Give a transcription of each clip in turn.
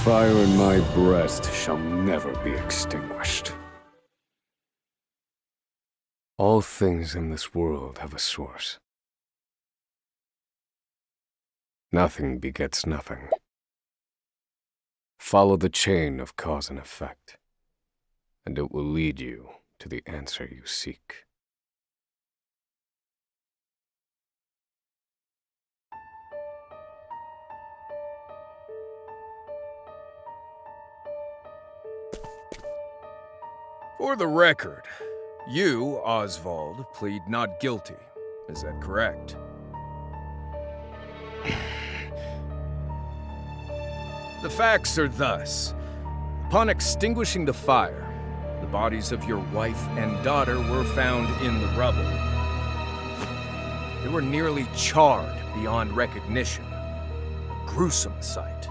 fire in my breast shall never be extinguished. All things in this world have a source. Nothing begets nothing. Follow the chain of cause and effect, and it will lead you to the answer you seek. For the record, you, Oswald, plead not guilty. Is that correct? The facts are thus. Upon extinguishing the fire, the bodies of your wife and daughter were found in the rubble. They were nearly charred beyond recognition. A gruesome sight.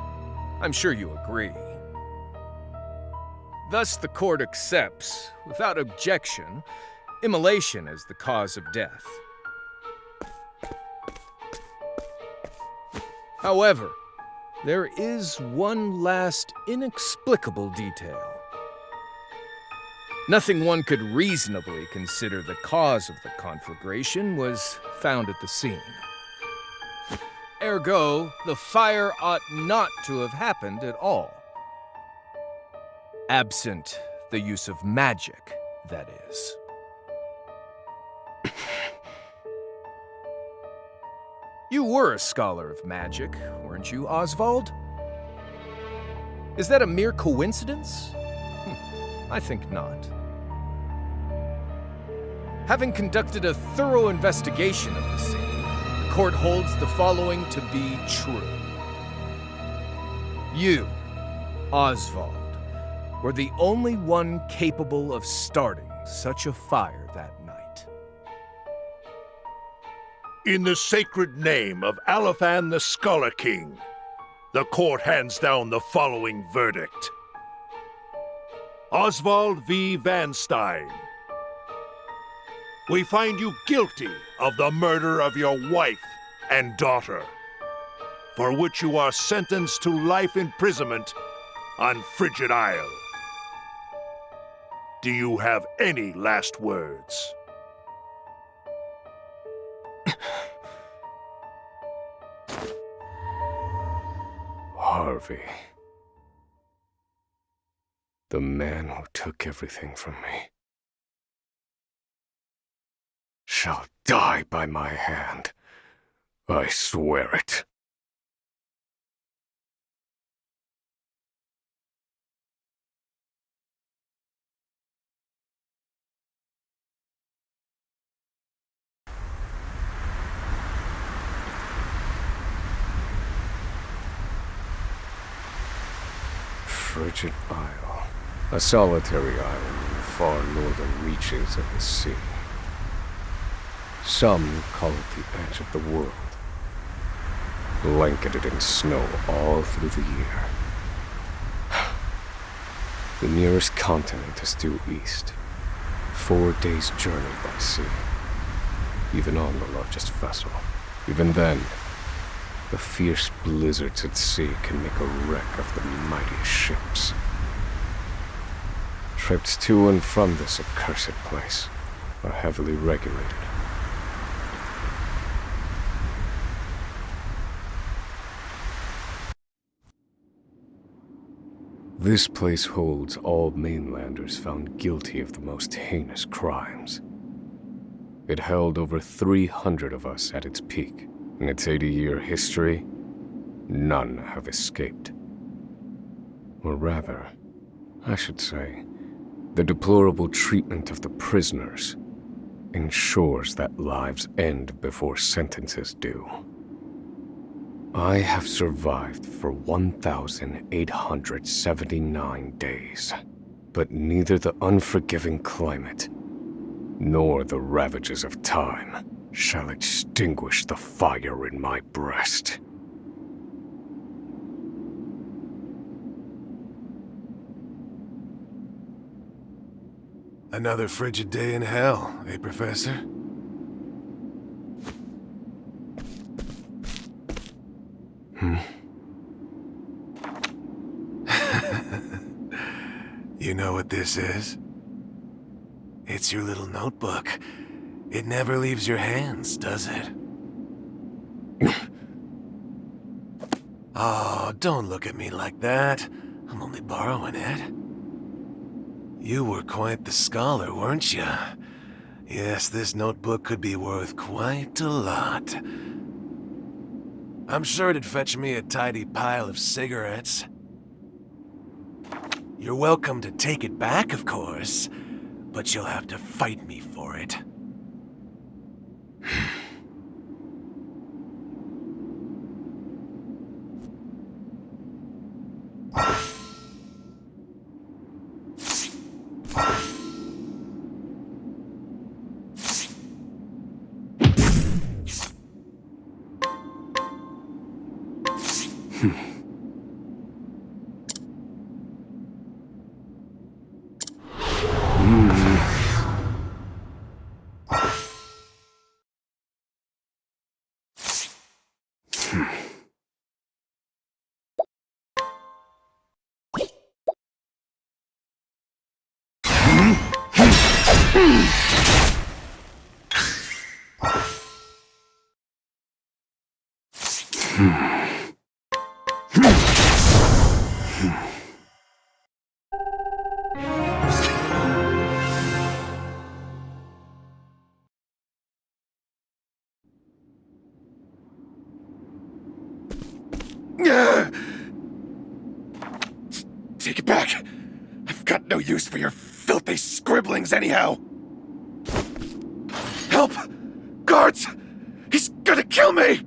I'm sure you agree. Thus, the court accepts, without objection, immolation as the cause of death. However, there is one last inexplicable detail. Nothing one could reasonably consider the cause of the conflagration was found at the scene. Ergo, the fire ought not to have happened at all. Absent the use of magic, that is. You were a scholar of magic, weren't you, Oswald? Is that a mere coincidence? I think not. Having conducted a thorough investigation of the scene, the court holds the following to be true. You, Oswald, were the only one capable of starting such a fire that night. In the sacred name of Alephan the Scholar King, the court hands down the following verdict. Oswald V. Van Stein, we find you guilty of the murder of your wife and daughter, for which you are sentenced to life imprisonment on Frigid Isle. Do you have any last words? Harvey. The man who took everything from me shall die by my hand. I swear it. Frigid Isle, a solitary island in the far northern reaches of the sea. Some call it the edge of the world, blanketed in snow all through the year. The nearest continent is due east, 4 days' journey by sea, even on the largest vessel. Even then, the fierce blizzards at sea can make a wreck of the mightiest ships. Trips to and from this accursed place are heavily regulated. This place holds all mainlanders found guilty of the most heinous crimes. It held over 300 of us at its peak. In its 80-year history, none have escaped. Or rather, I should say, the deplorable treatment of the prisoners ensures that lives end before sentences do. I have survived for 1,879 days, but neither the unforgiving climate nor the ravages of time shall extinguish the fire in my breast. Another frigid day in hell, eh, Professor? You know what this is? It's your little notebook. It never leaves your hands, does it? Oh, don't look at me like that. I'm only borrowing it. You were quite the scholar, weren't you? Yes, this notebook could be worth quite a lot. I'm sure it'd fetch me a tidy pile of cigarettes. You're welcome to take it back, of course, but you'll have to fight me for it. Take it back! I've got no use for your filthy scribblings anyhow! Help! Guards! He's gonna kill me!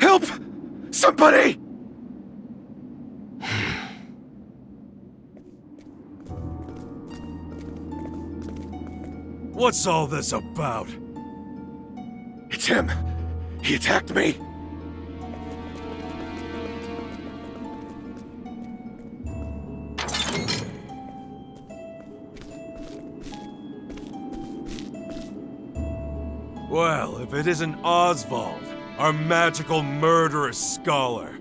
Help! Somebody! What's all this about? It's him! He attacked me! Well, if it isn't Oswald, our magical murderous scholar.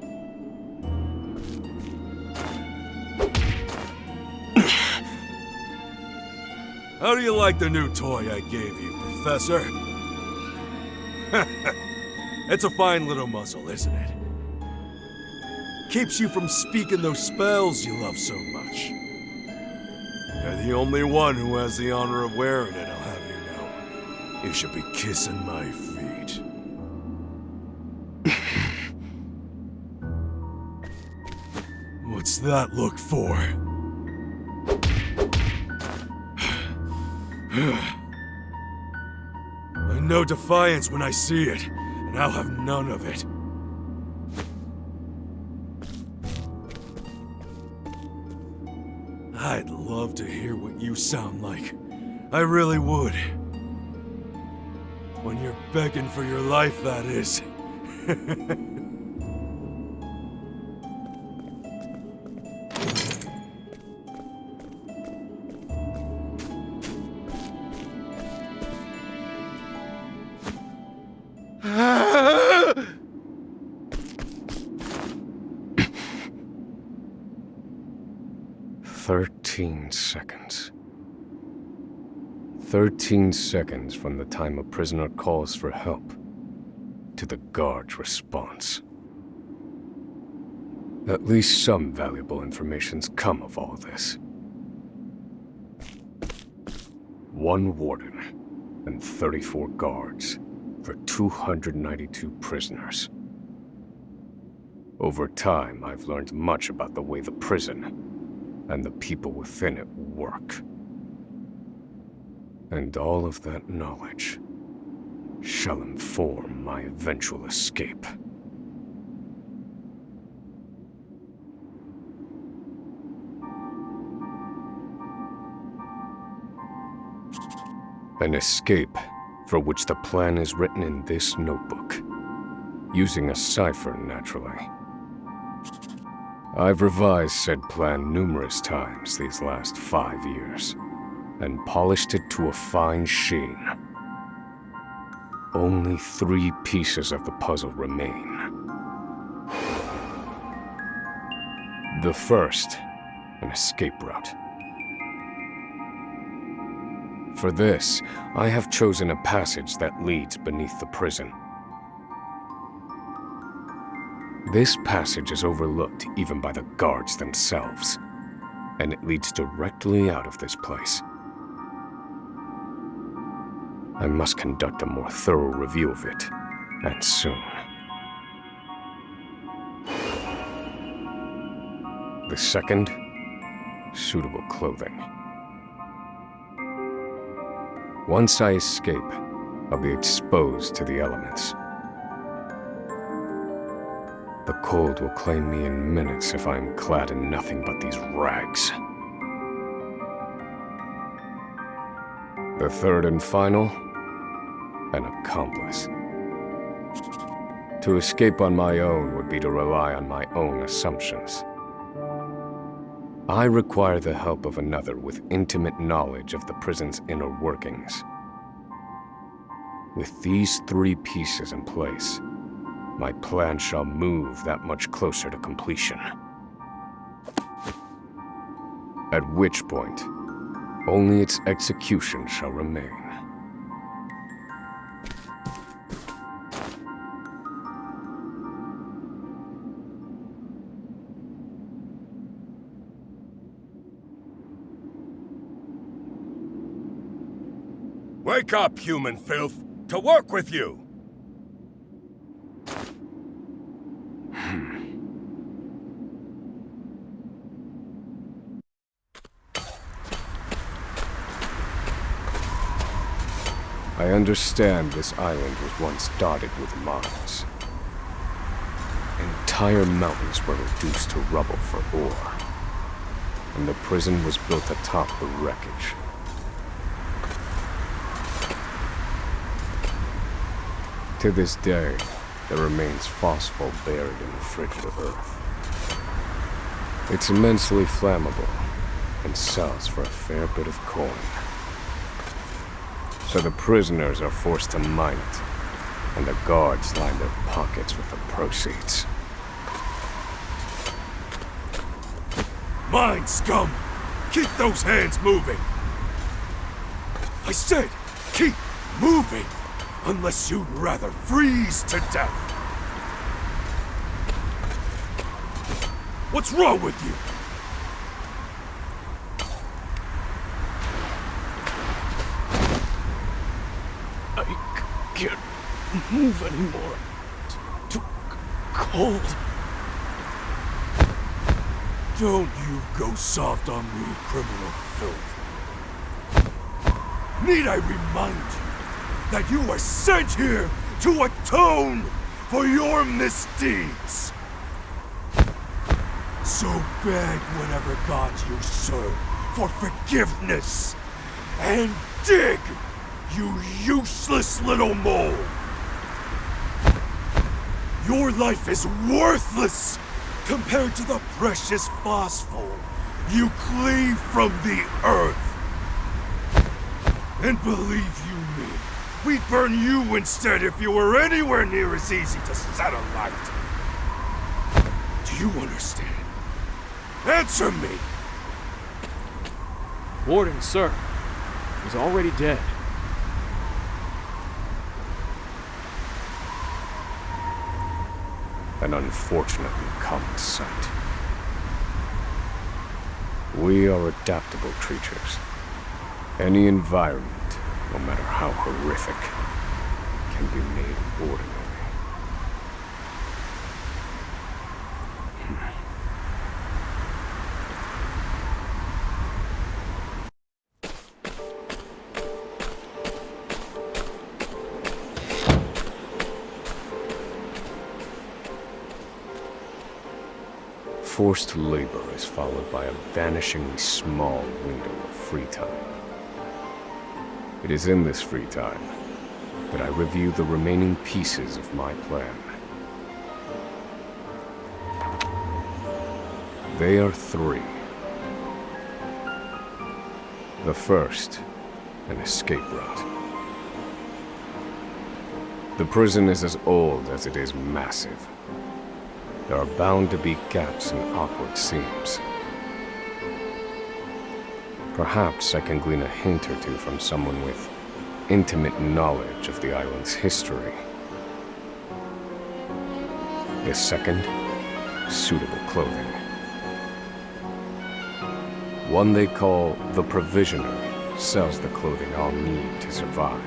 How do you like the new toy I gave you, Professor? It's a fine little muzzle, isn't it? Keeps you from speaking those spells you love so much. You're the only one who has the honor of wearing it, I'll have you know. You should be kissing my feet. What's that look for? I know defiance when I see it, and I'll have none of it. I'd love to hear what you sound like. I really would. When you're begging for your life, that is. "13 seconds. 13 seconds from the time a prisoner calls for help to the guard's response. At least some valuable information's come of all this. 1 warden and 34 guards for 292 prisoners. Over time, I've learned much about the way the prison and the people within it work. And all of that knowledge shall inform my eventual escape. An escape for which the plan is written in this notebook, using a cipher, naturally. I've revised said plan numerous times these last 5 years, and polished it to a fine sheen. Only 3 pieces of the puzzle remain. The first, an escape route. For this, I have chosen a passage that leads beneath the prison. This passage is overlooked even by the guards themselves, and it leads directly out of this place. I must conduct a more thorough review of it, and soon. The second, suitable clothing. Once I escape, I'll be exposed to the elements. The cold will claim me in minutes if I am clad in nothing but these rags. The third and final, an accomplice. To escape on my own would be to rely on my own assumptions. I require the help of another with intimate knowledge of the prison's inner workings. With these 3 pieces in place, my plan shall move that much closer to completion. At which point, only its execution shall remain. Wake up, human filth! To work with you! I understand this island was once dotted with mines. Entire mountains were reduced to rubble for ore, and the prison was built atop the wreckage. To this day, there remains phosphor buried in the frigid earth. It's immensely flammable and sells for a fair bit of coin. So the prisoners are forced to mine it, and the guards line their pockets with the proceeds. Mine, scum! Keep those hands moving! I said, keep moving! Unless you'd rather freeze to death! What's wrong with you? I can't move anymore. It's too cold. Don't you go soft on me, criminal filth. Need I remind you that you were sent here to atone for your misdeeds? So beg whatever god you serve for forgiveness, and dig, you useless little mole! Your life is worthless compared to the precious phosphor you cleave from the earth. And believe you me, we'd burn you instead if you were anywhere near as easy to set alight. Do you understand? Answer me! Warden, sir. He's already dead. An unfortunately common sight. We are adaptable creatures. Any environment, no matter how horrific, can be made ordinary. Forced labor is followed by a vanishingly small window of free time. It is in this free time that I review the remaining pieces of my plan. They are 3. The first, an escape route. The prison is as old as it is massive. There are bound to be gaps and awkward seams. Perhaps I can glean a hint or two from someone with intimate knowledge of the island's history. The second, suitable clothing. One they call the Provisioner sells the clothing I'll need to survive.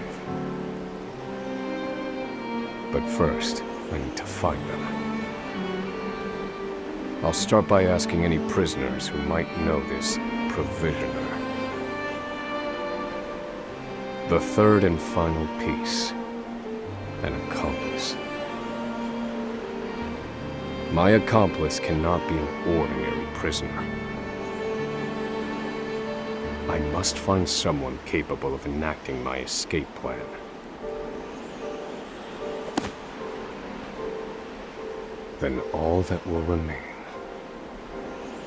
But first, I need to find them. I'll start by asking any prisoners who might know this Provisioner. The third and final piece, an accomplice. My accomplice cannot be an ordinary prisoner. I must find someone capable of enacting my escape plan. Then all that will remain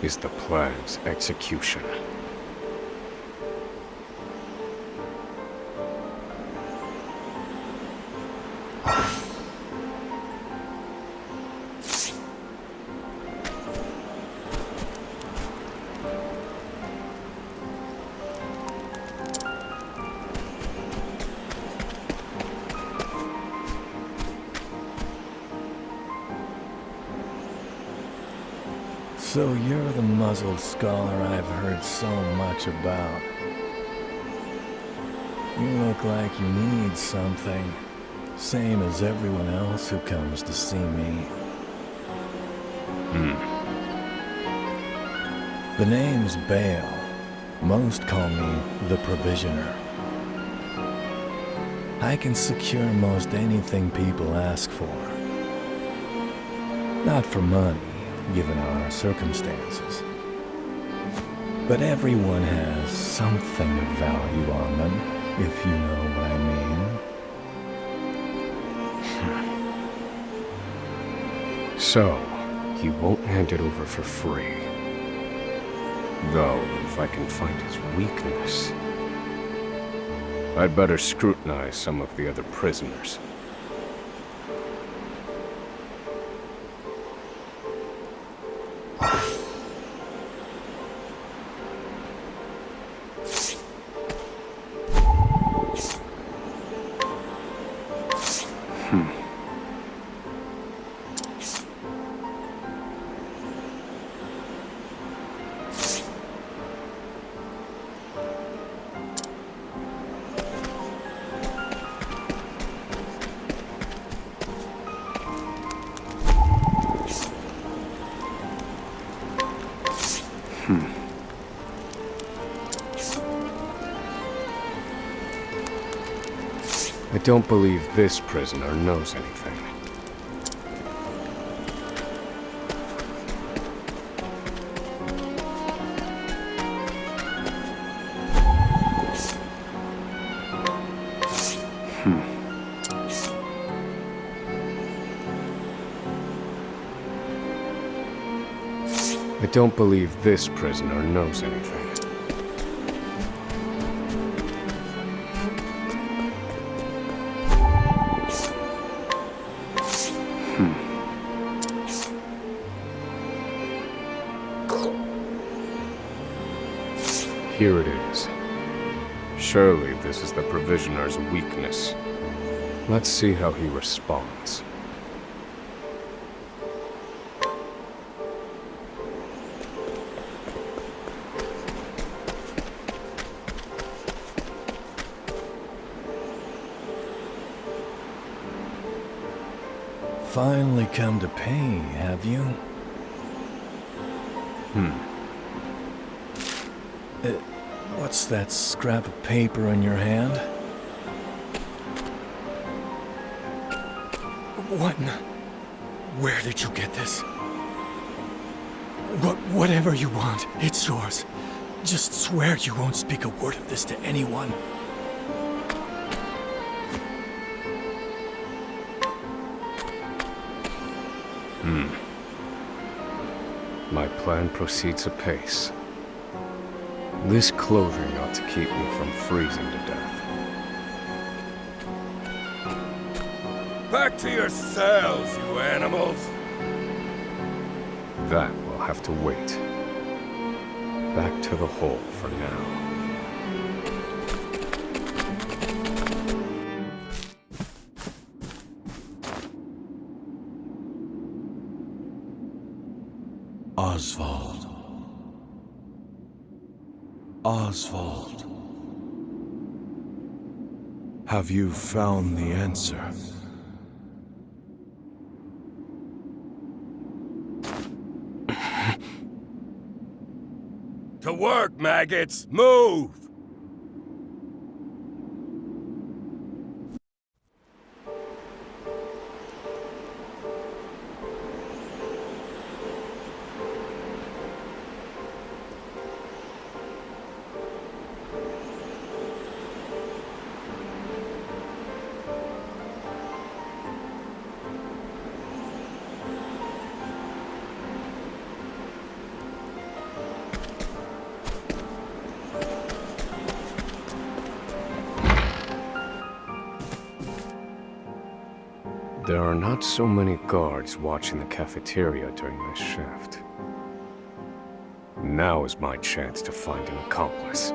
is the plan's execution. So you're the muzzled scholar I've heard so much about. You look like you need something, same as everyone else who comes to see me. The name's Bale. Most call me the Provisioner. I can secure most anything people ask for. Not for money, given our circumstances. But everyone has something of value on them, if you know what I mean. So, he won't hand it over for free. Though, if I can find his weakness, I'd better scrutinize some of the other prisoners. I don't believe this prisoner knows anything. I don't believe this prisoner knows anything. Here it is. Surely this is the Provisioner's weakness. Let's see how he responds. Finally come to pay, have you? What's that scrap of paper in your hand? What in the... Where did you get this? Whatever you want, it's yours. Just swear you won't speak a word of this to anyone. My plan proceeds apace. This clothing ought to keep me from freezing to death. Back to your cells, you animals! That will have to wait. Back to the hole for now. Oswald. Oswald. Have you found the answer? To work, maggots! Move! There are not so many guards watching the cafeteria during this shift. Now is my chance to find an accomplice.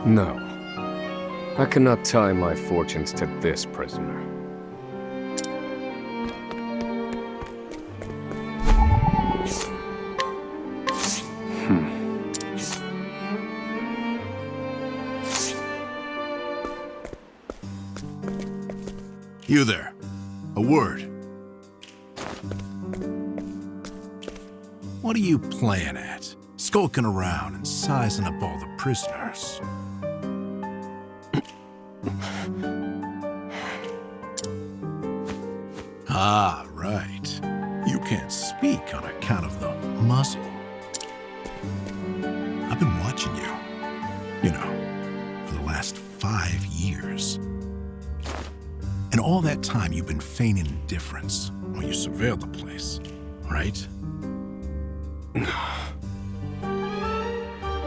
No. I cannot tie my fortunes to this prisoner. You there. A word. What are you playing at? Skulking around and sizing up all the prisoners. Ah, right. You can't speak on account of the muzzle. I've been watching you. You know, for the last 5 years. And all that time you've been feigning indifference while you surveilled the place, right?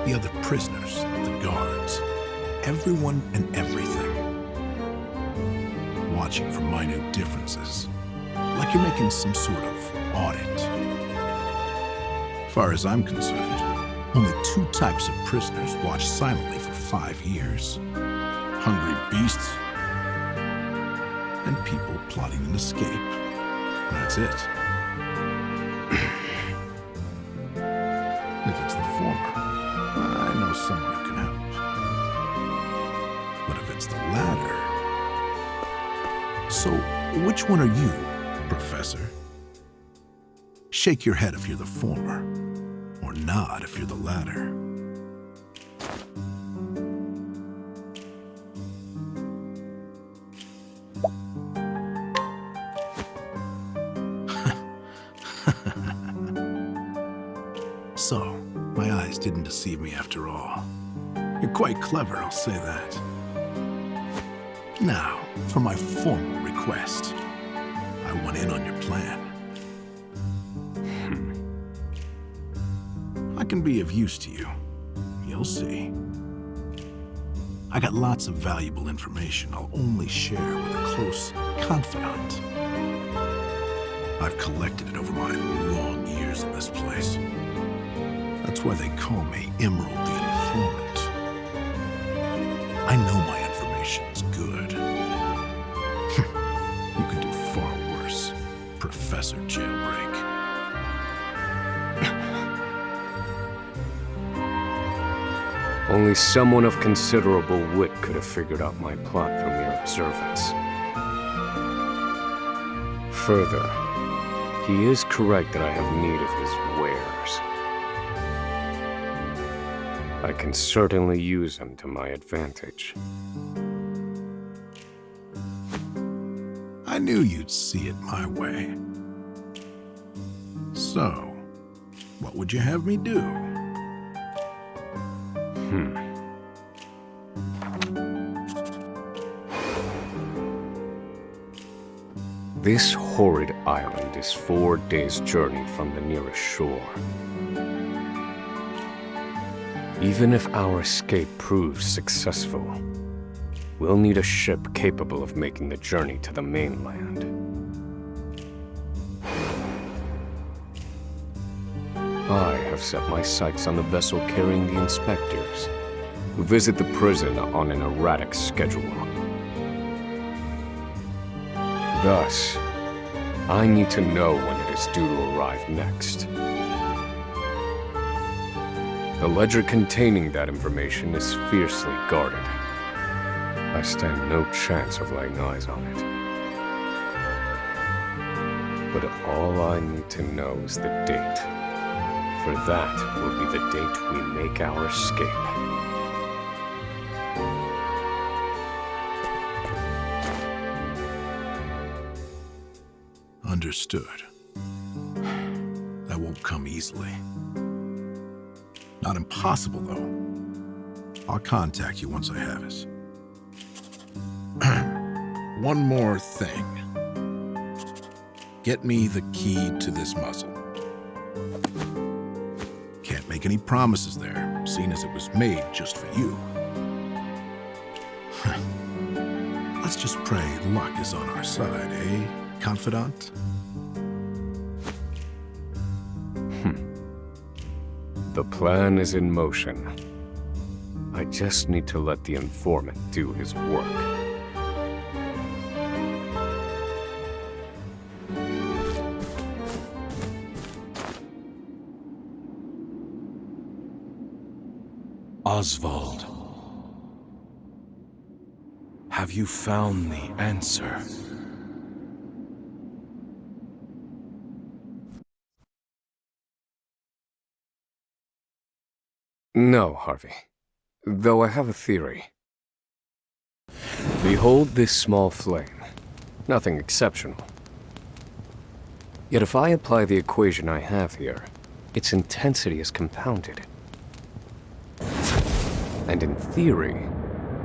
The other prisoners, the guards, everyone and everything. Watching for minute differences, like you're making some sort of audit. As far as I'm concerned, only 2 types of prisoners watch silently for 5 years. Hungry beasts and people plotting an escape. That's it. If it's the former, I know someone who can help. But if it's the latter... So, which one are you, Professor? Shake your head if you're the former, or nod if you're the latter. So, my eyes didn't deceive me after all. You're quite clever, I'll say that. Now, for my formal request. I want in on your plan. I can be of use to you. You'll see. I got lots of valuable information I'll only share with a close confidant. I've collected it over my long years in this place. That's why they call me Emerald the Informant. I know my information's good. You could do far worse, Professor Jailbreak. Only someone of considerable wit could have figured out my plot from mere observance. Further, he is correct that I have need of his wares. I can certainly use them to my advantage. I knew you'd see it my way. So, what would you have me do? This horrid island is 4 days' journey from the nearest shore. Even if our escape proves successful, we'll need a ship capable of making the journey to the mainland. I have set my sights on the vessel carrying the inspectors, who visit the prison on an erratic schedule. Thus, I need to know when it is due to arrive next. The ledger containing that information is fiercely guarded. I stand no chance of laying eyes on it. But all I need to know is the date. For that will be the date we make our escape. Understood. That won't come easily. Not impossible, though. I'll contact you once I have it. One more thing. Get me the key to this muzzle. Can't make any promises there, seeing as it was made just for you. Let's just pray luck is on our side, eh, confidant? The plan is in motion. I just need to let the informant do his work. Oswald, have you found the answer? No, Harvey. Though I have a theory. Behold this small flame. Nothing exceptional. Yet if I apply the equation I have here, its intensity is compounded. And in theory,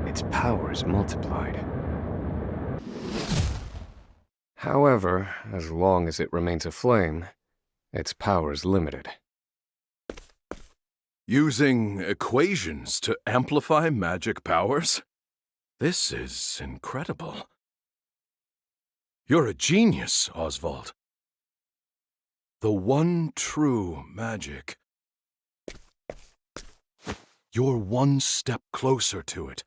its power is multiplied. However, as long as it remains a flame, its power is limited. Using equations to amplify magic powers? This is incredible. You're a genius, Oswald. The one true magic. You're one step closer to it,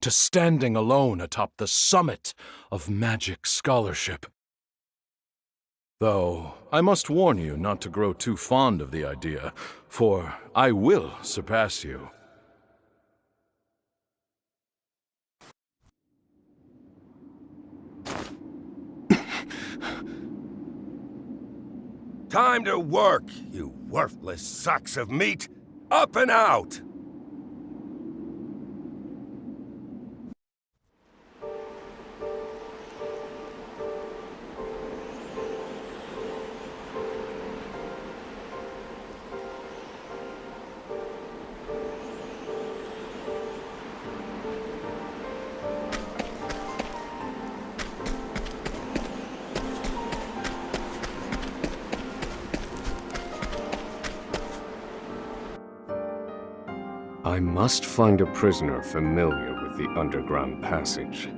to standing alone atop the summit of magic scholarship. Though, I must warn you not to grow too fond of the idea, for I will surpass you. Time to work, you worthless sacks of meat! Up and out! I must find a prisoner familiar with the underground passage.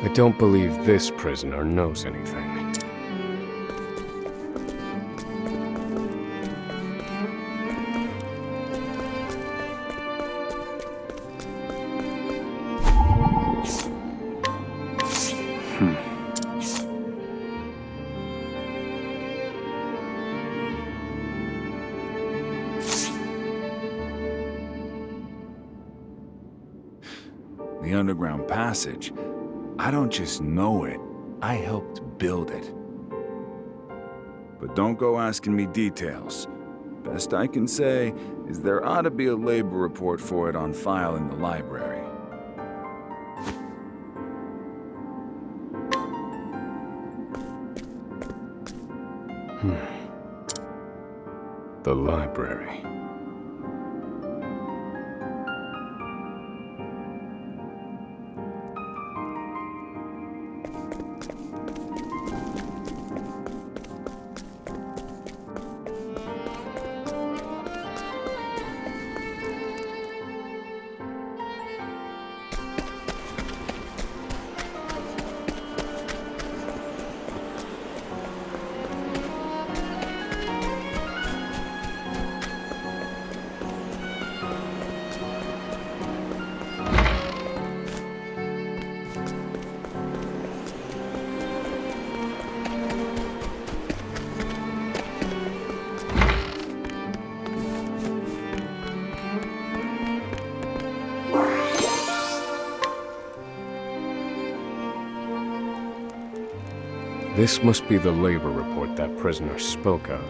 I don't believe this prisoner knows anything. underground passage, I don't just know it, I helped build it. But don't go asking me details. Best I can say is there ought to be a labor report for it on file in the library. The library. This must be the labor report that prisoner spoke of.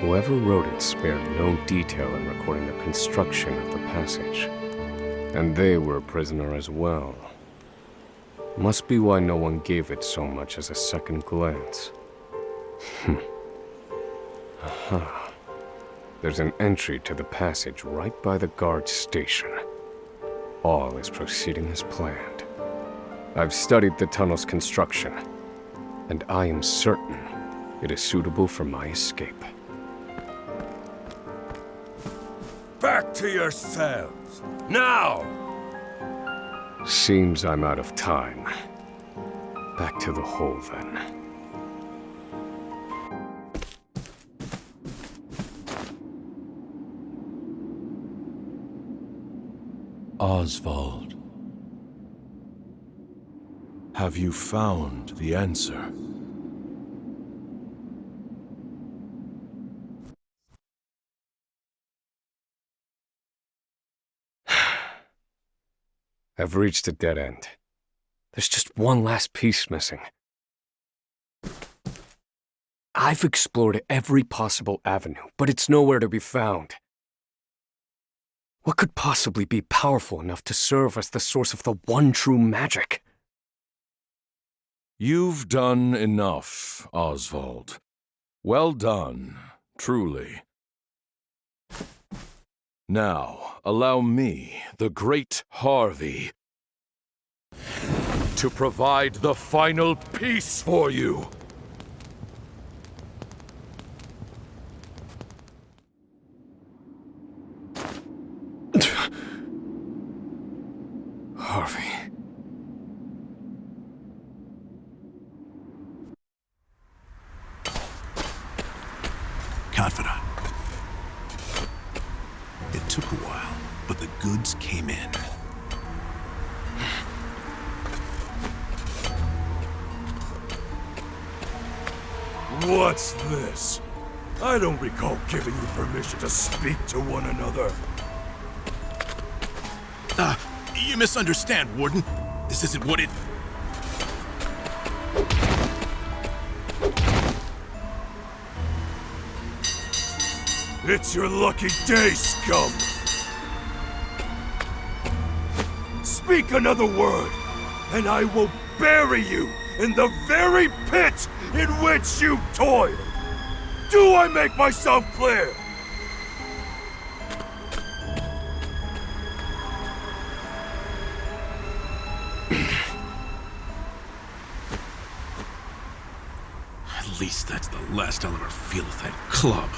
Whoever wrote it spared no detail in recording the construction of the passage. And they were a prisoner as well. Must be why no one gave it so much as a second glance. Aha. There's an entry to the passage right by the guard station. All is proceeding as planned. I've studied the tunnel's construction, and I am certain it is suitable for my escape. Back to your cells, now! Seems I'm out of time. Back to the hole, then. Oswald. Have you found the answer? I've reached a dead end. There's just one last piece missing. I've explored every possible avenue, but it's nowhere to be found. What could possibly be powerful enough to serve as the source of the one true magic? You've done enough, Oswald. Well done, truly. Now, allow me, the great Harvey, to provide the final piece for you. Harvey. Confidant. It took a while, but the goods came in. What's this? I don't recall giving you permission to speak to one another. You misunderstand, Warden. This isn't what it... It's your lucky day, scum! Speak another word, and I will bury you in the very pit in which you toil! Do I make myself clear? At least that's the last I'll ever feel of that club,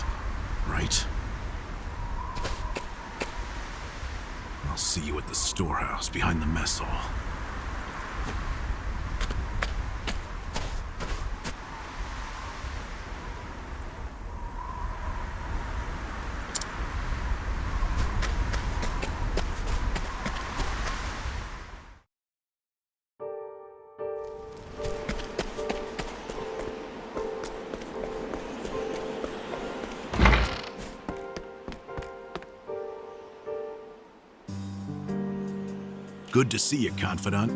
right? I'll see you at the storehouse behind the mess hall. Good to see you, Confidant.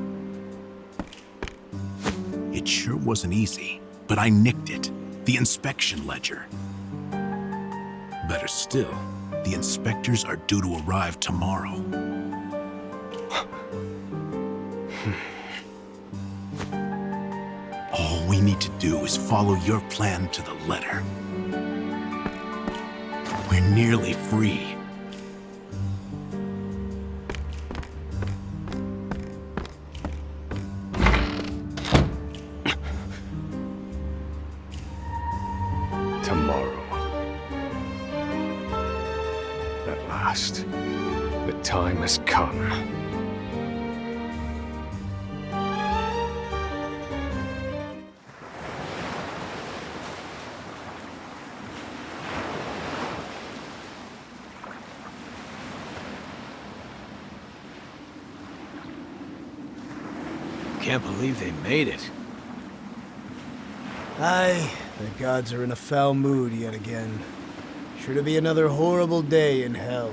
It sure wasn't easy, but I nicked it. The inspection ledger. Better still, the inspectors are due to arrive tomorrow. All we need to do is follow your plan to the letter. We're nearly free. Tomorrow. At last, the time has come. Can't believe they made it. Aye, the gods are in a foul mood yet again. Sure to be another horrible day in hell.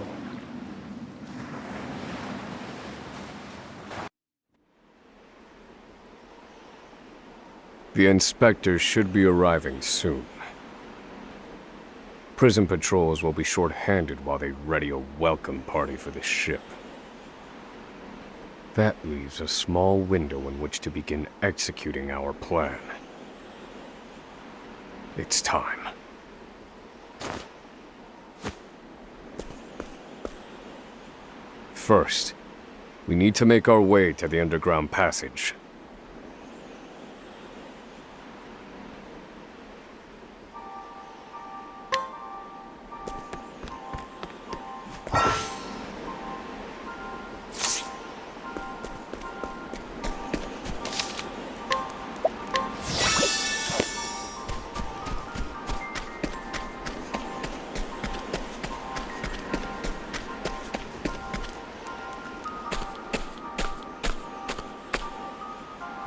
The inspectors should be arriving soon. Prison patrols will be short-handed while they ready a welcome party for the ship. That leaves a small window in which to begin executing our plan. It's time. First, we need to make our way to the underground passage.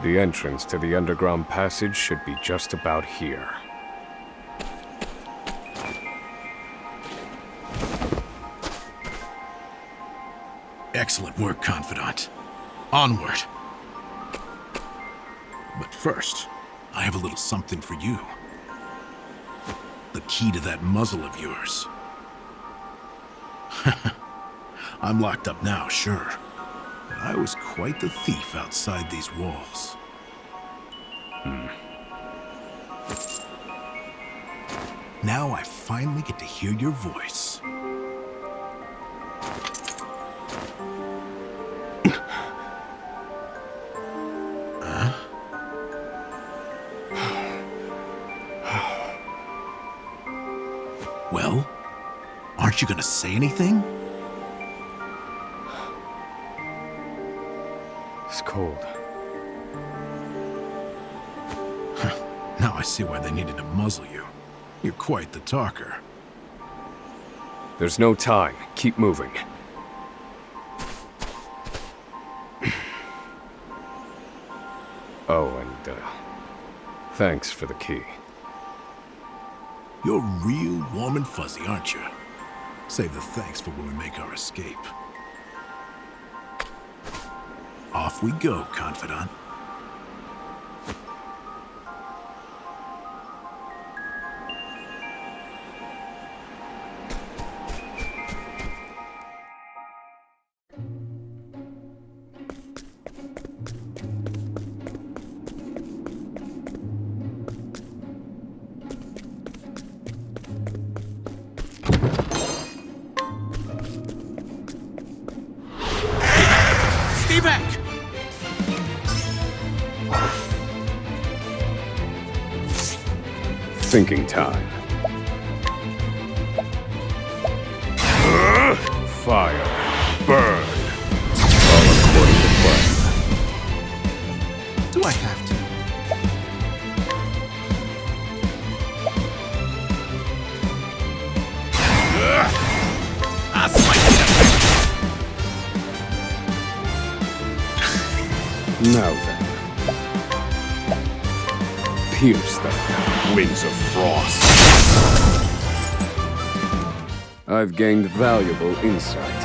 The entrance to the underground passage should be just about here. Excellent work, Confidant. Onward. But first, I have a little something for you. The key to that muzzle of yours. I'm locked up now, sure. But I was quite the thief outside these walls. Now I finally get to hear your voice. Well, aren't you gonna say anything? It's cold. Now I see why they needed to muzzle you. You're quite the talker. There's no time. Keep moving. Oh, and, thanks for the key. You're real warm and fuzzy, aren't you? Save the thanks for when we make our escape. Off we go, Confidant. Stay back! Thinking time. Fire. Burn. All according to plan. Do I have to? I'll slice it. Now then. Pierce them. Winds of frost. I've gained valuable insight.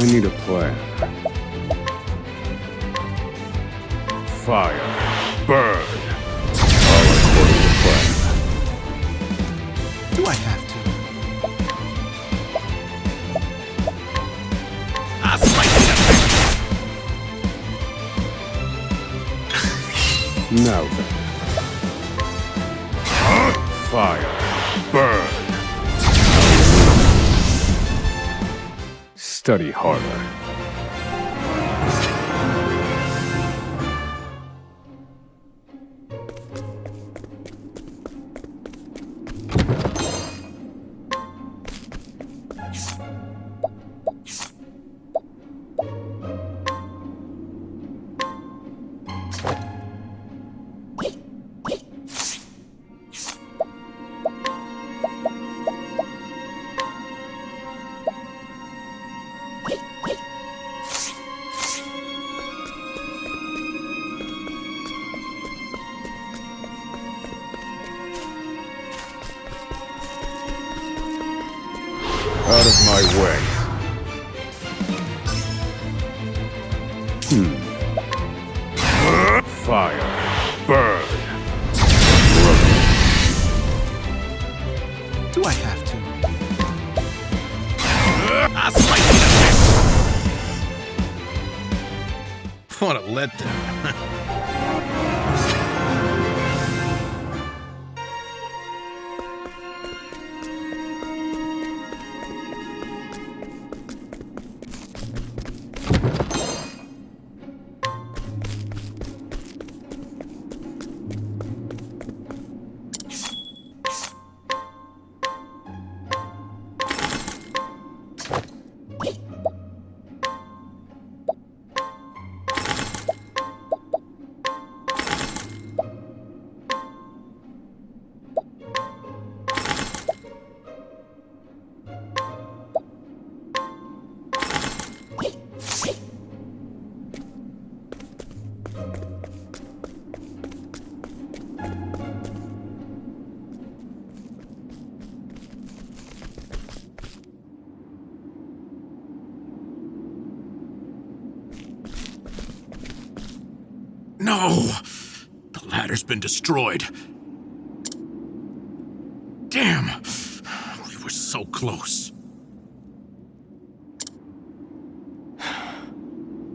I need a plan. Fire. Burn. All according to plan. Do I have to? I'll slice you to Now then. Fire. Burn. Study harder. Out of my way. Fire. Burn. Do I have to? I'll slice you to What a letdown. No! The ladder's been destroyed. Damn! We were so close.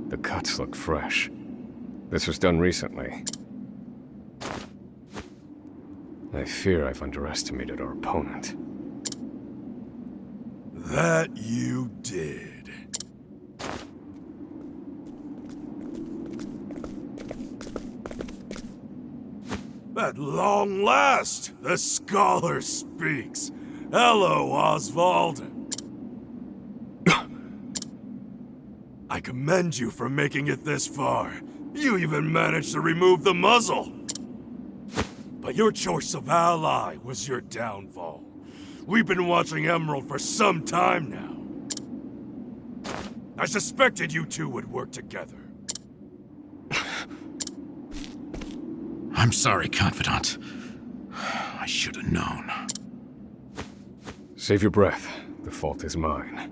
The cuts look fresh. This was done recently. I fear I've underestimated our opponent. That you did. At long last, the scholar speaks. Hello, Oswald. I commend you for making it this far. You even managed to remove the muzzle. But your choice of ally was your downfall. We've been watching Emerald for some time now. I suspected you two would work together. I'm sorry, Confidant. I should have known. Save your breath. The fault is mine.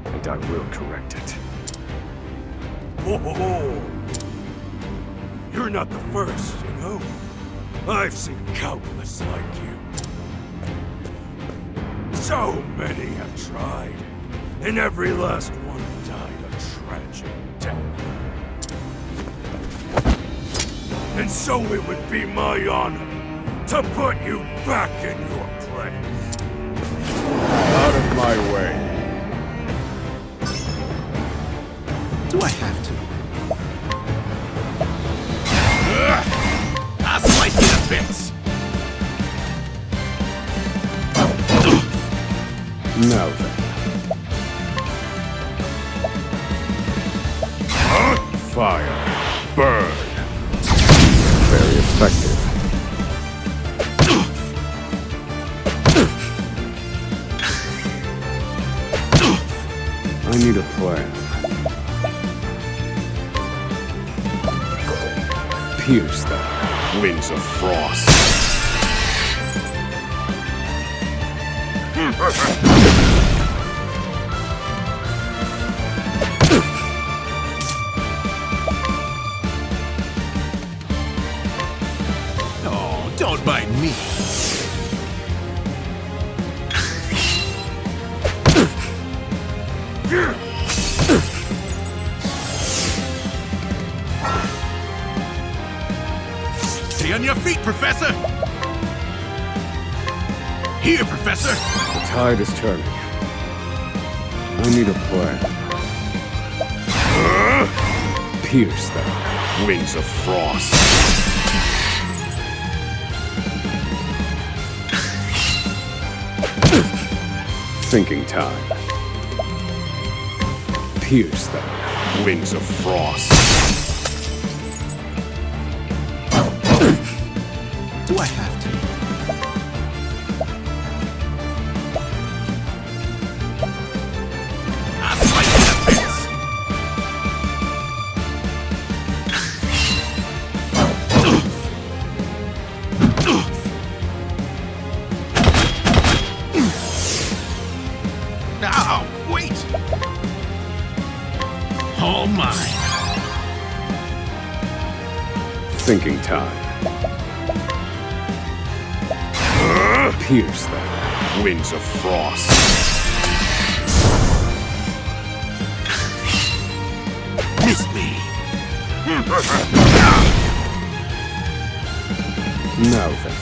And I will correct it. Whoa! You're not the first, you know? I've seen countless like you. So many have tried, and every last one died a tragic death. And so it would be my honor to put you back in your place. Out of my way. Do I have to? I'll slice you to bits. Now then. Fire. Burn. Very effective. I need a plan. Pierce them. Winds of frost. Oh, don't mind me. Stay on your feet, Professor! Here, Professor! The tide is turning. I need a plan. Pierce them. Wings of frost. Thinking time. Pierce them. Wings of frost. Do I have to? I'll slice you to bits! Now, wait! All mine. Thinking time. Pierce them. Wings of frost. Miss me. Now then.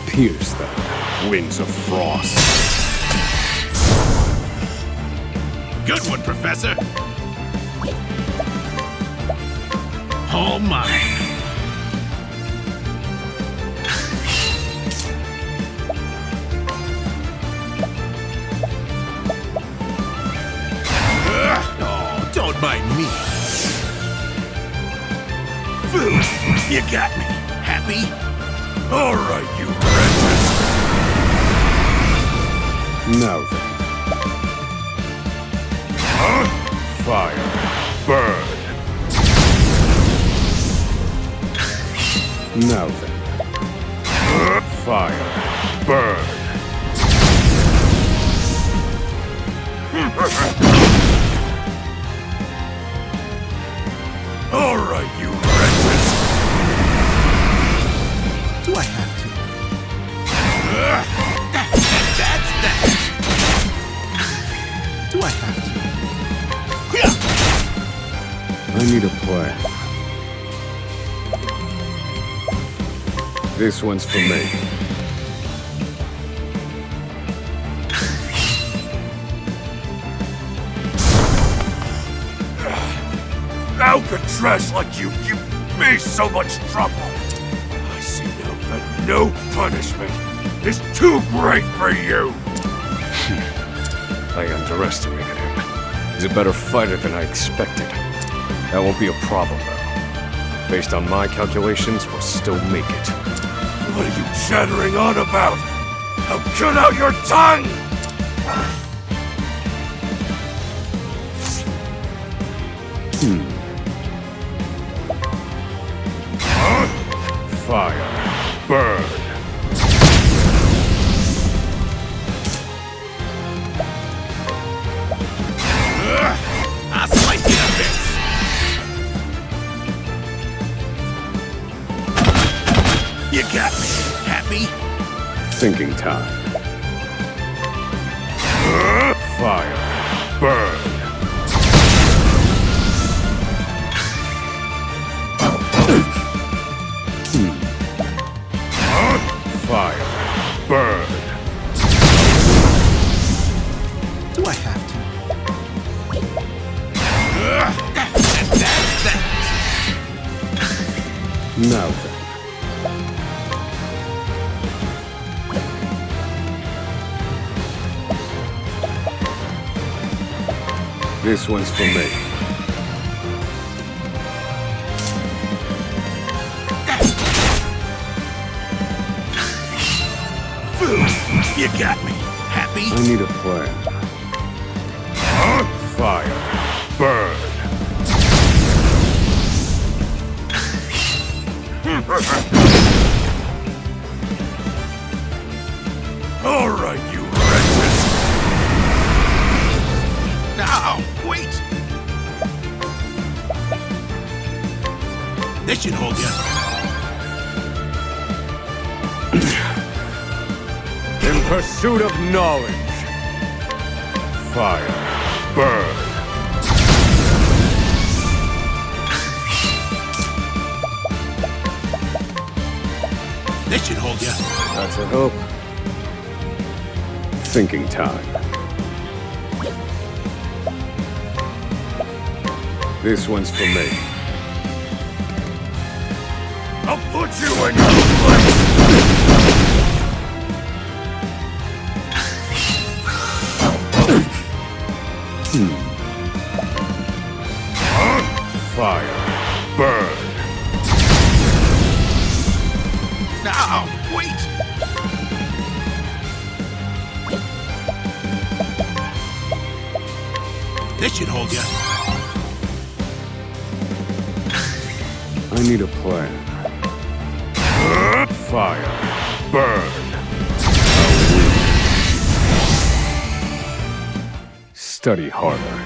Pierce them. Wings of frost. Good one, Professor. All mine. Oh, don't mind me. You got me. Happy? All right, you wretches. Now then. Fire. Burn. Now then. Fire. Burn. All right, you wretches. Do I have to? That's that. Do I have to? I need a plan. This one's for me. How could trash like you give me so much trouble? I see now that no punishment is too great for you. I underestimated him. He's a better fighter than I expected. That won't be a problem, though. Based on my calculations, we'll still make it. What are you chattering on about? Now cut out your tongue! Fire. Burn. I'll slice you to bits. You got me. Happy? Thinking time. Fire. Burn. Fire. Burn. Do I have to? That's that. Now then. This one's for me. You got me. Happy? I need a plan. Fire. Burn. This should hold you. In pursuit of knowledge. Fire. Burn. This should hold you. That's a hope. Thinking time. This one's for me. I'll put you in your place! Fire. Burn. Now, wait! This should hold you. I need a plan. Fire. Burn. Study harder.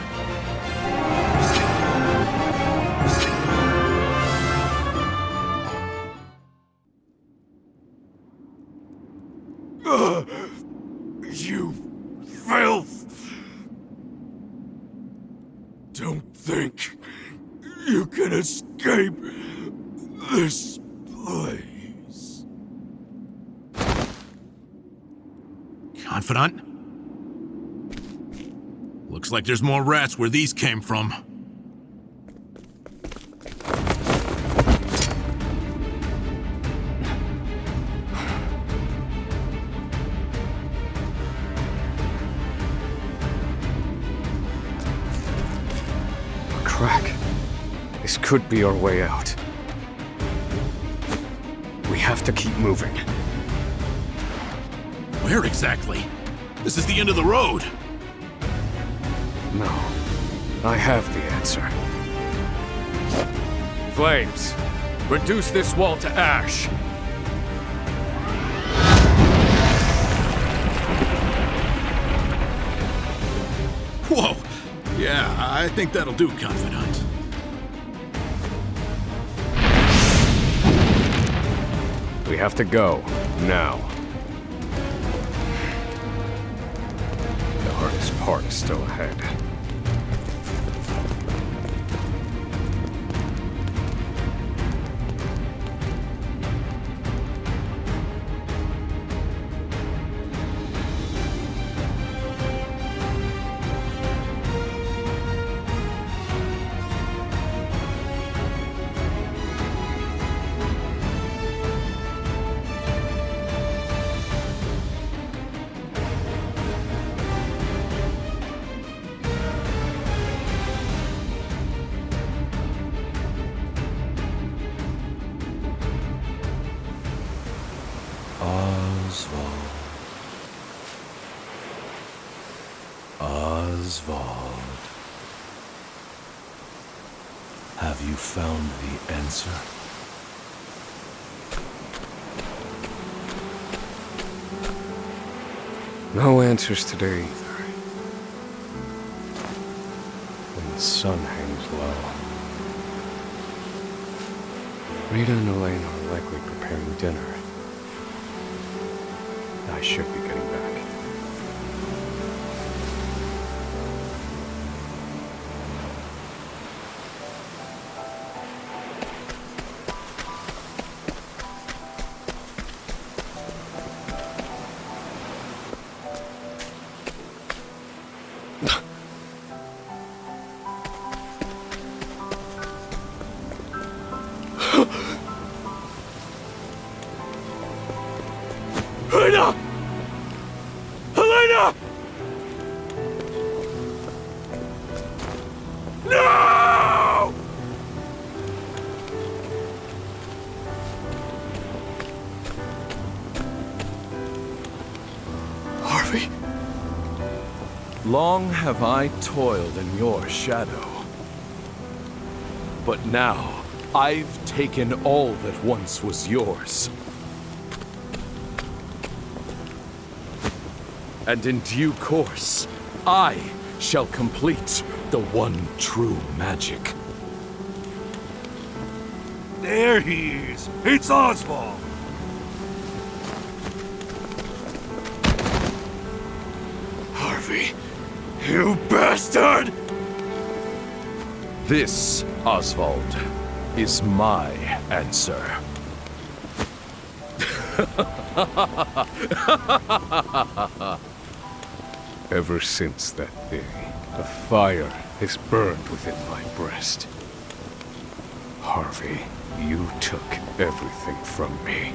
You filth! Don't think you can escape this place. Confidant? Looks like there's more rats where these came from. A crack. This could be our way out. We have to keep moving. Where exactly? This is the end of the road. No. I have the answer. Flames! Reduce this wall to ash! Whoa! Yeah, I think that'll do, Confidant. We have to go. Now. The hardest part is still ahead. Oswald. Have you found the answer? No answers today either. When the sun hangs low. Rita and Elaine are likely preparing dinner. I should be getting back. Helena! Helena! No! Harvey? Long have I toiled in your shadow. But now, I've taken all that once was yours. And in due course, I shall complete the one true magic. There he is! It's Oswald! Harvey, you bastard! This, Oswald, is my answer. Ever since that day, a fire has burned within my breast. Harvey, you took everything from me.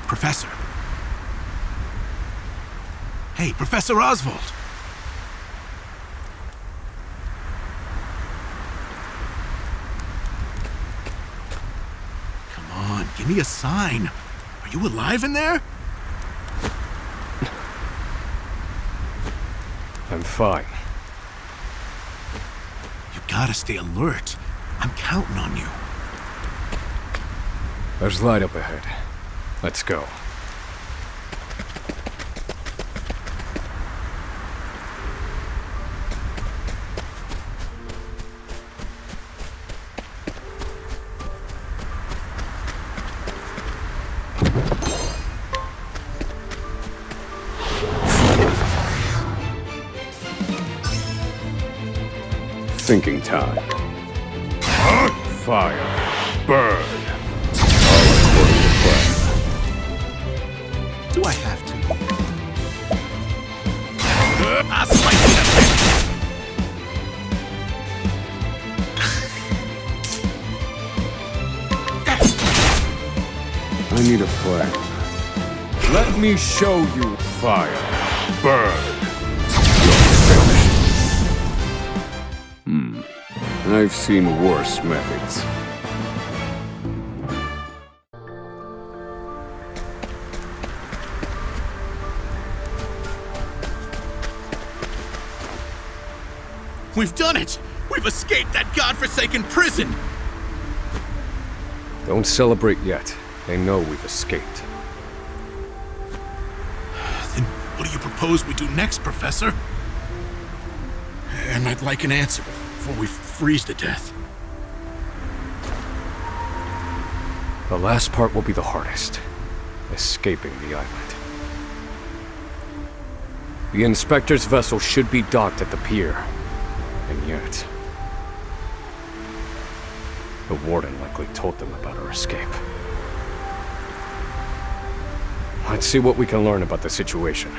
Professor. Hey, Professor Oswald. Come on, give me a sign. Are you alive in there? I'm fine. You gotta stay alert. I'm counting on you. There's light up ahead. Let's go. Thinking time. Fire. Burn. All according to plan. Do I have to? I'll slice you to bits! I need a plan. Let me show you fire. Burn. You're finished. I've seen worse methods. We've done it! We've escaped that godforsaken prison! Don't celebrate yet. They know we've escaped. Then what do you propose we do next, Professor? And I'd like an answer before we freeze to death. The last part will be the hardest. Escaping the island. The inspector's vessel should be docked at the pier. And yet... the warden likely told them about our escape. Let's see what we can learn about the situation.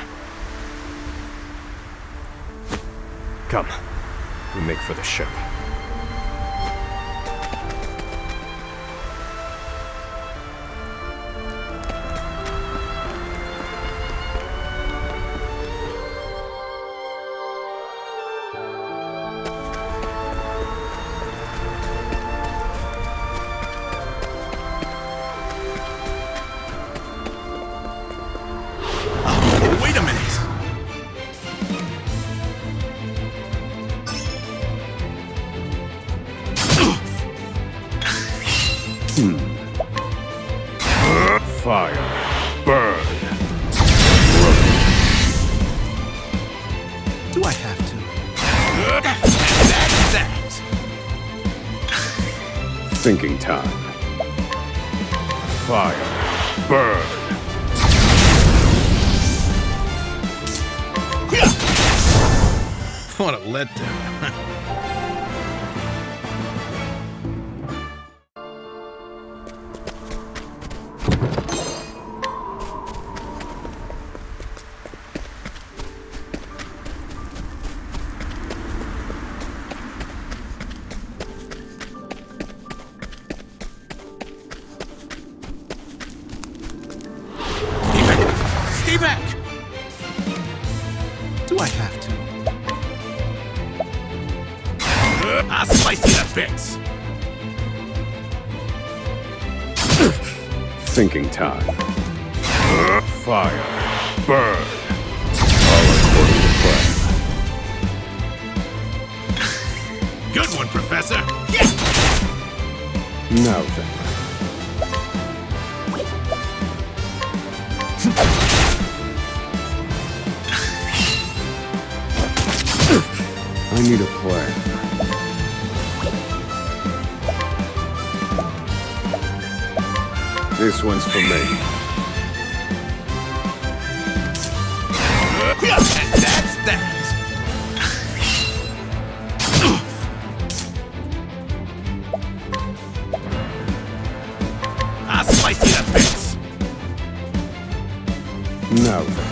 Come. We make for the ship. Wait a minute! Fire. Burn. Do I have to? That's that! Thinking time. Fire. Burn. What a letdown. Stay back! Do I have to? I'll slice you to bits! Thinking time. Fire. Burn. All according to plan. Good one, Professor! Now then. I need a plan. This one's for me. That's that! I'll slice you to bits! Now then.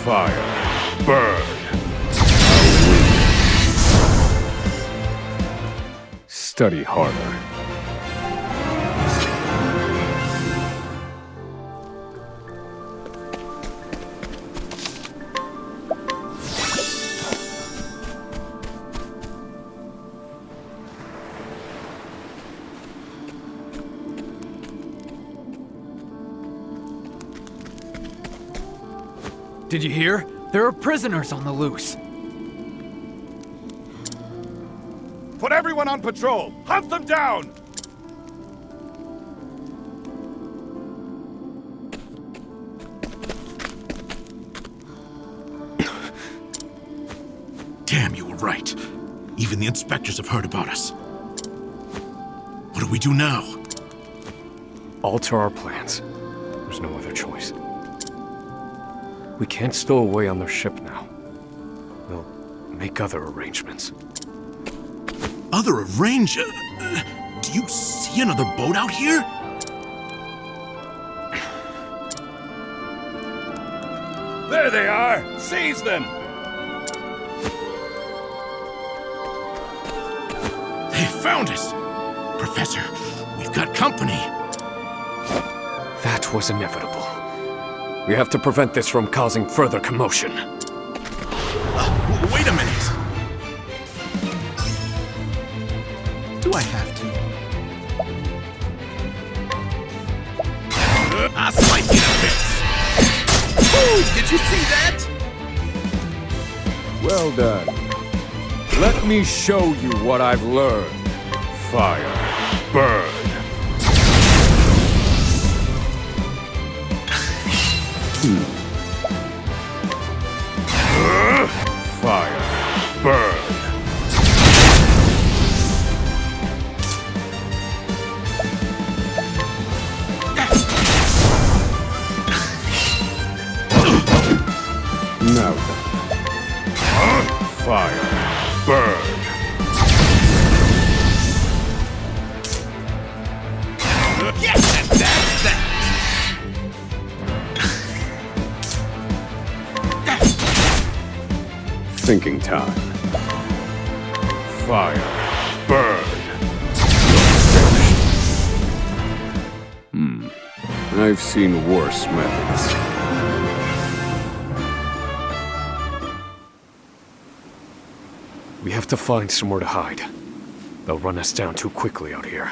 Fire. Burn. Study harder. Did you hear? There are prisoners on the loose. Put everyone on patrol! Hunt them down! Damn, you were right. Even the inspectors have heard about us. What do we do now? Alter our plans. There's no other choice. We can't stow away on their ship now. We'll make other arrangements. Other arranger? Do you see another boat out here? There they are! Seize them! They found us! Professor, we've got company. That was inevitable. We have to prevent this from causing further commotion. Wait a minute! Do I have to? I'll slice you to bits! Ooh, did you see that? Well done. Let me show you what I've learned. Fire. Burn. Fire. Burn. Now then. Fire. Burn. Yes, that's that! Thinking time. Fire. Burn. I've seen worse methods. We have to find somewhere to hide. They'll run us down too quickly out here.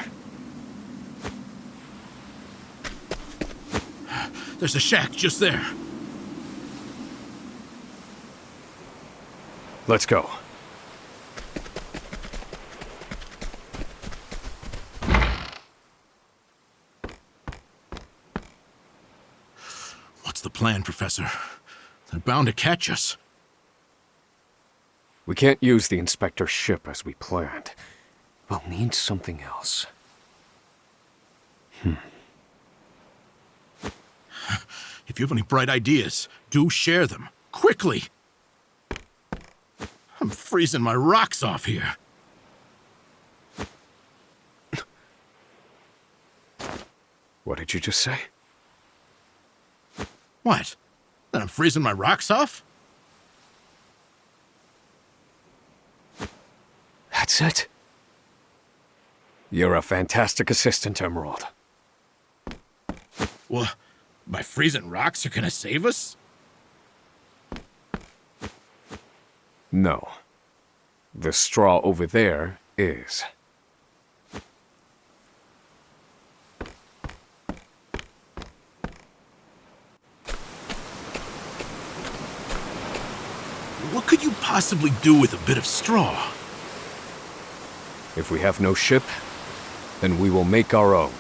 There's a shack just there. Let's go. What's the plan, Professor? They're bound to catch us. We can't use the inspector's ship as we planned. We'll need something else. If you have any bright ideas, do share them. Quickly! I'm freezing my rocks off here. What did you just say? What? That I'm freezing my rocks off? That's it. You're a fantastic assistant, Emerald. Well, my freezing rocks are gonna save us? No. The straw over there is. What could you possibly do with a bit of straw? If we have no ship, then we will make our own.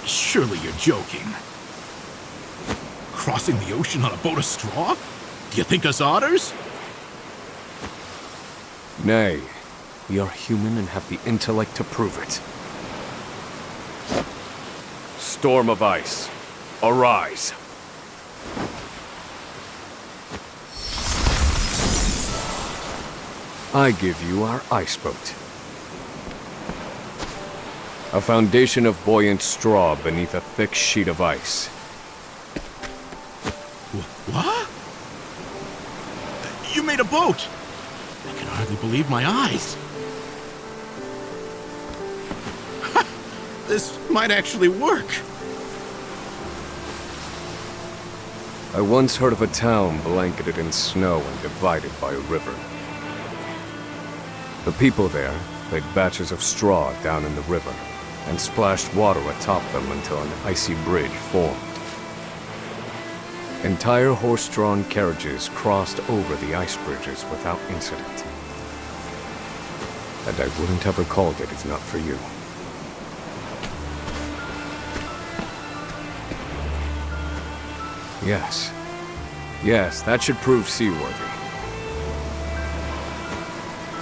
Surely you're joking. Crossing the ocean on a boat of straw? Do you think us otters? Nay, we are human and have the intellect to prove it. Storm of ice, arise. I give you our ice boat. A foundation of buoyant straw beneath a thick sheet of ice. What? You made a boat! I can hardly believe my eyes. This might actually work. I once heard of a town blanketed in snow and divided by a river. The people there laid batches of straw down in the river and splashed water atop them until an icy bridge formed. Entire horse-drawn carriages crossed over the ice bridges without incident. And I wouldn't have recalled it if not for you. Yes. Yes, that should prove seaworthy.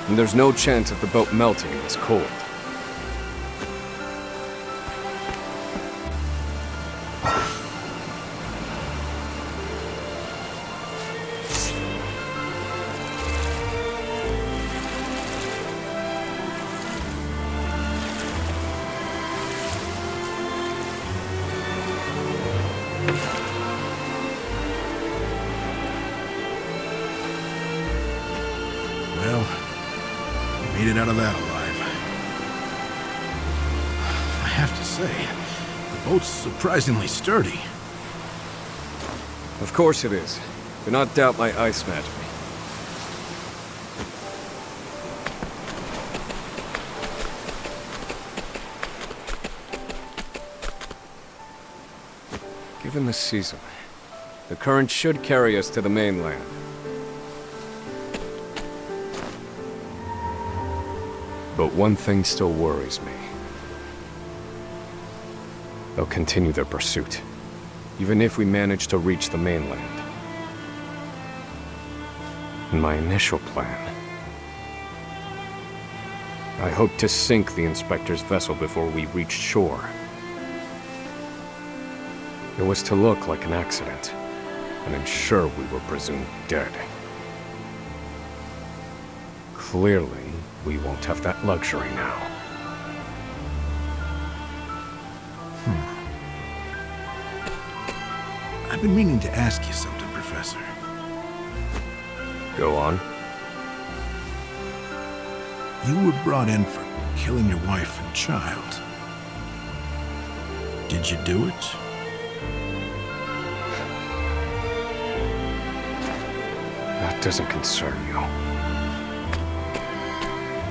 And there's no chance of the boat melting in this cold. Well, we made it out of that alive. I have to say, the boat's surprisingly sturdy. Of course it is. Do not doubt my ice magic. Given the season, the current should carry us to the mainland. But one thing still worries me. They'll continue their pursuit, even if we manage to reach the mainland. In my initial plan, I hoped to sink the Inspector's vessel before we reached shore. It was to look like an accident, and ensure we were presumed dead. Clearly, we won't have that luxury now. I've been meaning to ask you something, Professor. Go on. You were brought in for killing your wife and child. Did you do it? That doesn't concern you.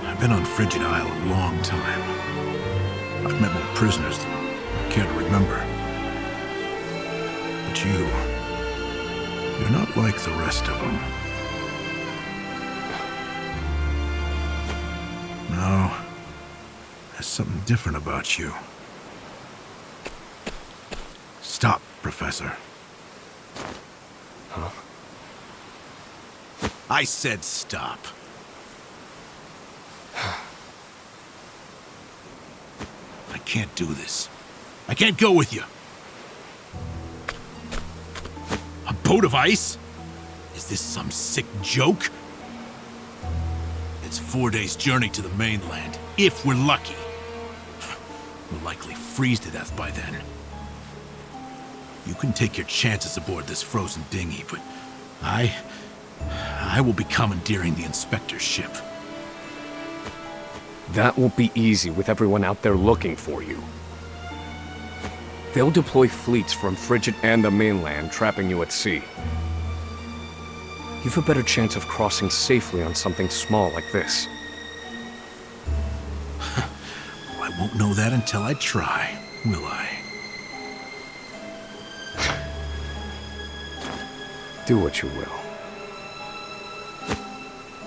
I've been on Frigid Isle a long time. I've met more prisoners than I care to remember. But you're not like the rest of them. No, there's something different about you. Stop, Professor. Huh? I said stop. I can't do this. I can't go with you. A boat of ice? Is this some sick joke? It's 4 days' journey to the mainland, if we're lucky. We'll likely freeze to death by then. You can take your chances aboard this frozen dinghy, but I will be commandeering the Inspector's ship. That won't be easy with everyone out there looking for you. They'll deploy fleets from Frigid and the mainland, trapping you at sea. You've a better chance of crossing safely on something small like this. Well, I won't know that until I try, will I? Do what you will.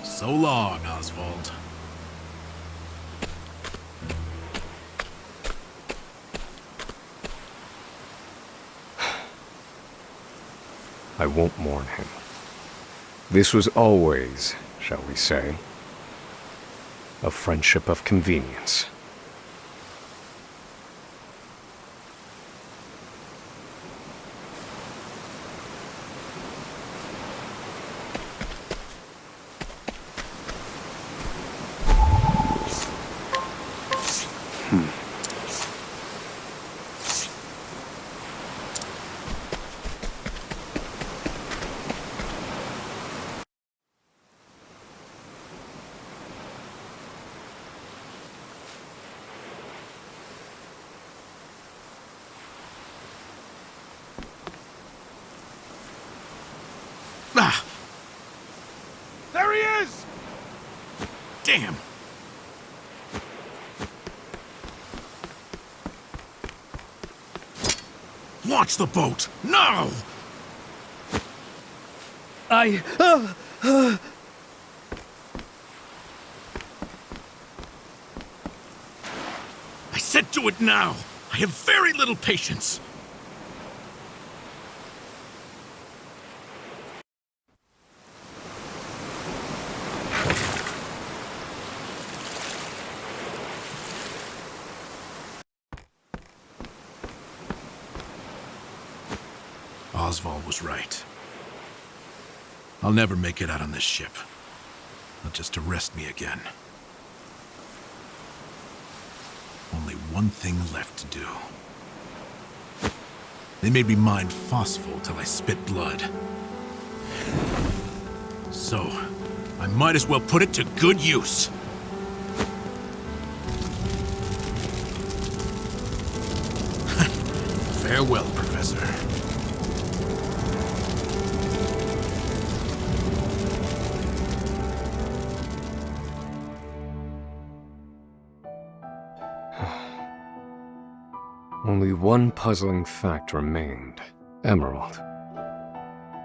So long, Oswald. I won't mourn him. This was always, shall we say, a friendship of convenience. Ah! There he is! Damn! Launch the boat! Now! I said do it now! I have very little patience! Oswald was right. I'll never make it out on this ship. Not just to arrest me again. Only one thing left to do. They made me mine phosphol till I spit blood. So, I might as well put it to good use. Farewell, Professor. Only one puzzling fact remained. Emerald.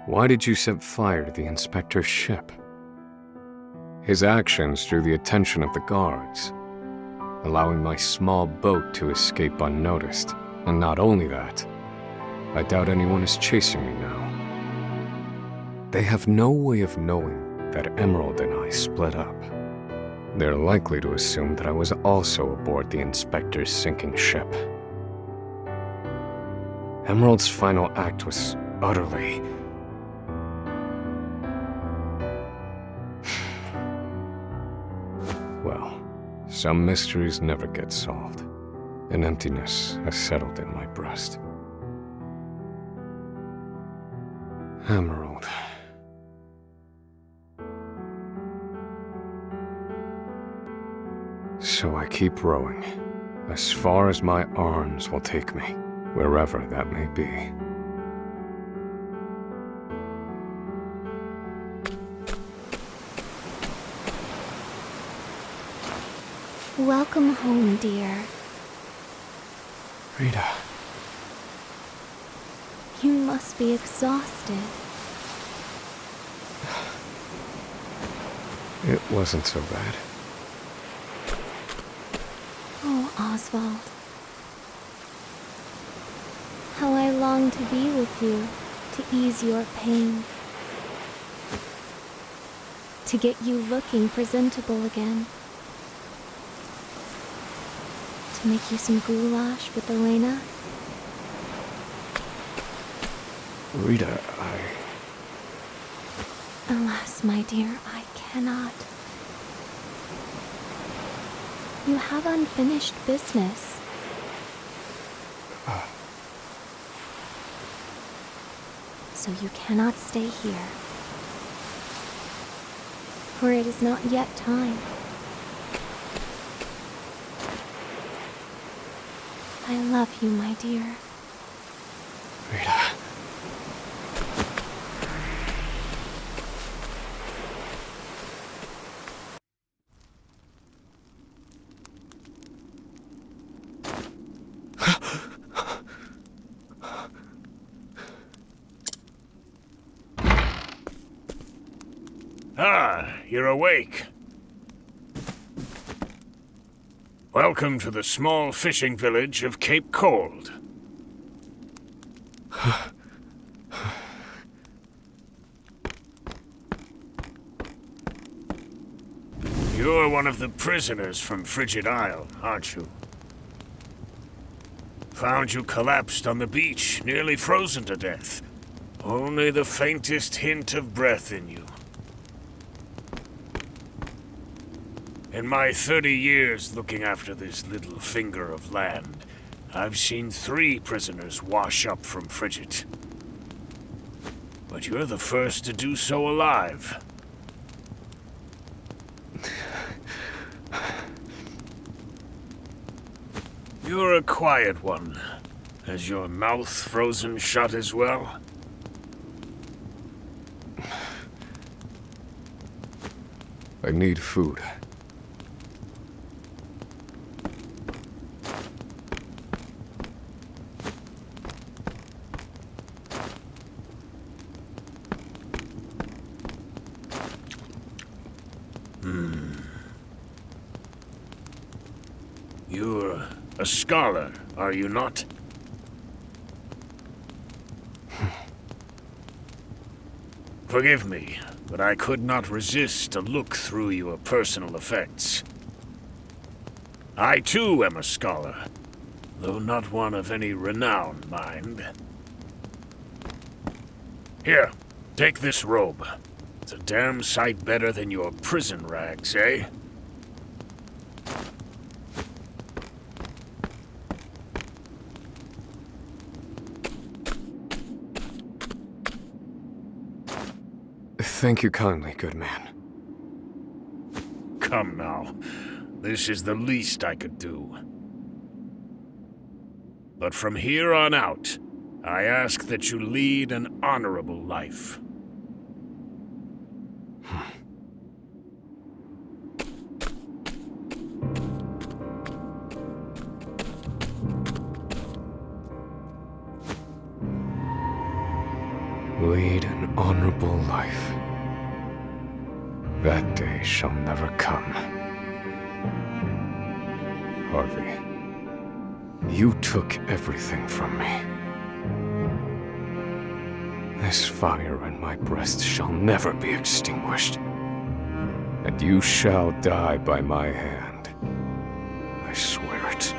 Why did you set fire to the inspector's ship? His actions drew the attention of the guards, allowing my small boat to escape unnoticed. And not only that, I doubt anyone is chasing me now. They have no way of knowing that Emerald and I split up. They're likely to assume that I was also aboard the inspector's sinking ship. Emerald's final act was utterly... Well, some mysteries never get solved. An emptiness has settled in my breast. Emerald. So I keep rowing, as far as my arms will take me. Wherever that may be. Welcome home, dear. Rita. You must be exhausted. It wasn't so bad. Oh, Oswald. How I long to be with you, to ease your pain. To get you looking presentable again. To make you some goulash with Elena. Rita, Alas, my dear, I cannot. You have unfinished business. So you cannot stay here. For it is not yet time. I love you, my dear. Rita. You're awake. Welcome to the small fishing village of Cape Cold. You're one of the prisoners from Frigid Isle, aren't you? Found you collapsed on the beach, nearly frozen to death. Only the faintest hint of breath in you. In my 30 years looking after this little finger of land, I've seen 3 prisoners wash up from Frigid. But you're the first to do so alive. You're a quiet one. Has your mouth frozen shut as well? I need food. You're a scholar, are you not? Forgive me, but I could not resist to look through your personal effects. I too am a scholar, though not one of any renown, mind. Here, take this robe. It's a damn sight better than your prison rags, eh? Thank you kindly, good man. Come now. This is the least I could do. But from here on out, I ask that you lead an honorable life. Lead an honorable life. That day shall never come. Harvey, you took everything from me. This fire in my breast shall never be extinguished. And you shall die by my hand. I swear it.